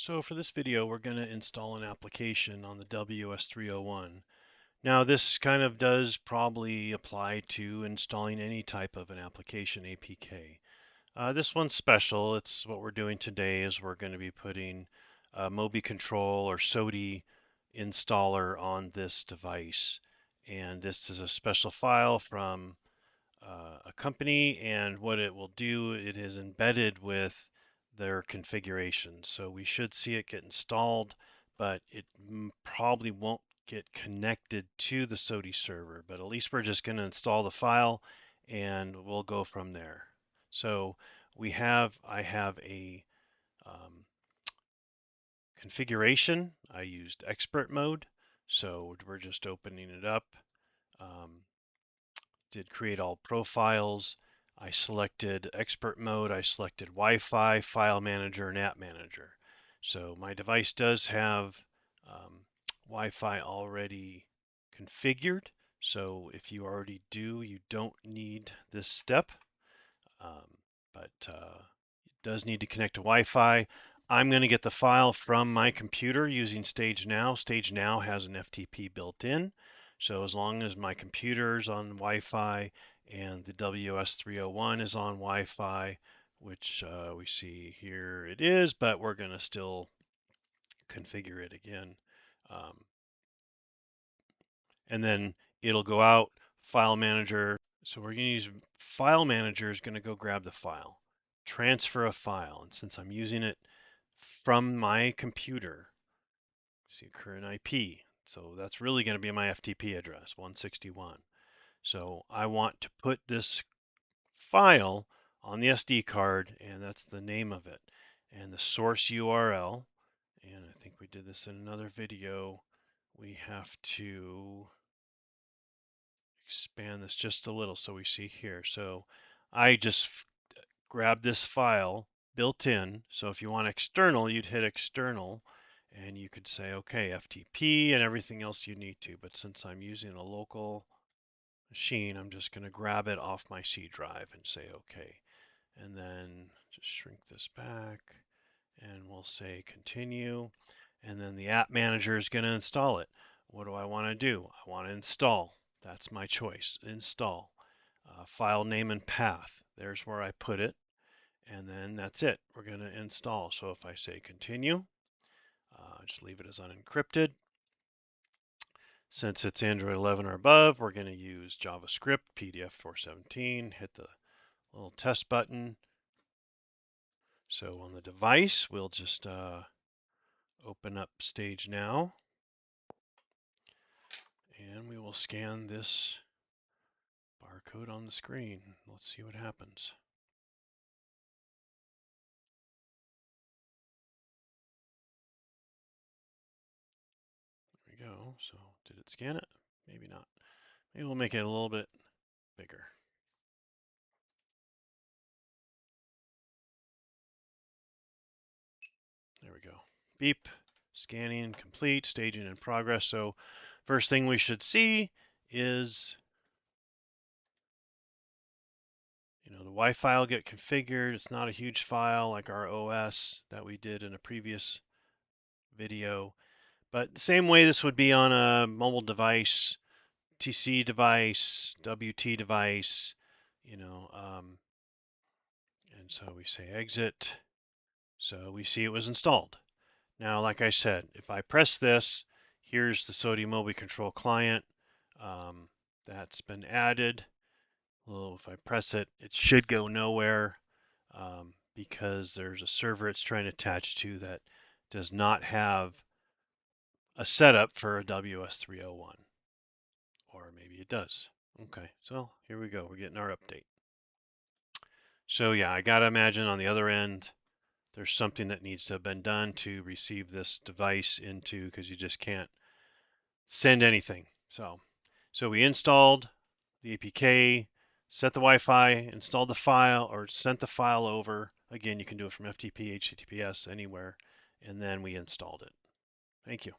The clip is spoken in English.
So for this video, we're going to install an application on the WS301. Now this kind of does probably apply to installing any type of an application APK. This one's special. It's what we're doing today is we're going to be putting Mobi Control or SODI installer on this device. And this is a special file from a company, and what it will do, it is embedded with their configuration. So we should see it get installed, but it probably won't get connected to the SODI server. But at least we're just going to install the file and we'll go from there. So I have a configuration. I used expert mode. So we're just opening it up. Did create all profiles. I selected expert mode. I selected Wi-Fi, file manager, and app manager. So my device does have Wi-Fi already configured. So if you already do, you don't need this step. But it does need to connect to Wi-Fi. I'm going to get the file from my computer using StageNow. StageNow has an FTP built in. So as long as my computer's on Wi-Fi and the WS301 is on Wi-Fi, which we see here it is, but we're going to still configure it again. And then it'll go out, file manager. So we're going to use file manager is going to go grab the file, transfer a file. And since I'm using it from my computer, see current IP. So that's really going to be my FTP address, 161. So I want to put this file on the SD card, and that's the name of it. And the source URL, and I think we did this in another video, we have to expand this just a little so we see here. So I just grabbed this file built in. So if you want external, you'd hit external and you could say, okay, FTP and everything else you need to. But since I'm using a local machine, I'm just going to grab it off my C drive and say, okay. And then just shrink this back and we'll say continue. And then the app manager is going to install it. What do I want to do? I want to install. That's my choice. Install. File name and path. There's where I put it. And then that's it. We're going to install. So if I say continue, just leave it as unencrypted. Since it's Android 11 or above, we're going to use JavaScript, PDF 417, hit the little test button. So on the device, we'll just open up StageNow. And we will scan this barcode on the screen. Let's see what happens. There we go. So did it scan it? Maybe not. Maybe we'll make it a little bit bigger. There we go. Beep. Scanning complete. Staging in progress. So first thing we should see is the Wi-Fi will get configured. It's not a huge file like our OS that we did in a previous video. But the same way this would be on a mobile device, TC device, WT device, and so we say exit. So we see it was installed. Now, like I said, if I press this, here's the SODI Mobi Control client. That's been added. Well, if I press it, it should go nowhere because there's a server it's trying to attach to that does not have a setup for a WS301. Or maybe it does. Okay, so here we go. We're getting our update. So yeah, I gotta imagine on the other end, there's something that needs to have been done to receive this device into, because you just can't send anything. So we installed the APK, set the Wi-Fi, installed the file, or sent the file over. Again, you can do it from FTP, HTTPS, anywhere, and then we installed it. Thank you.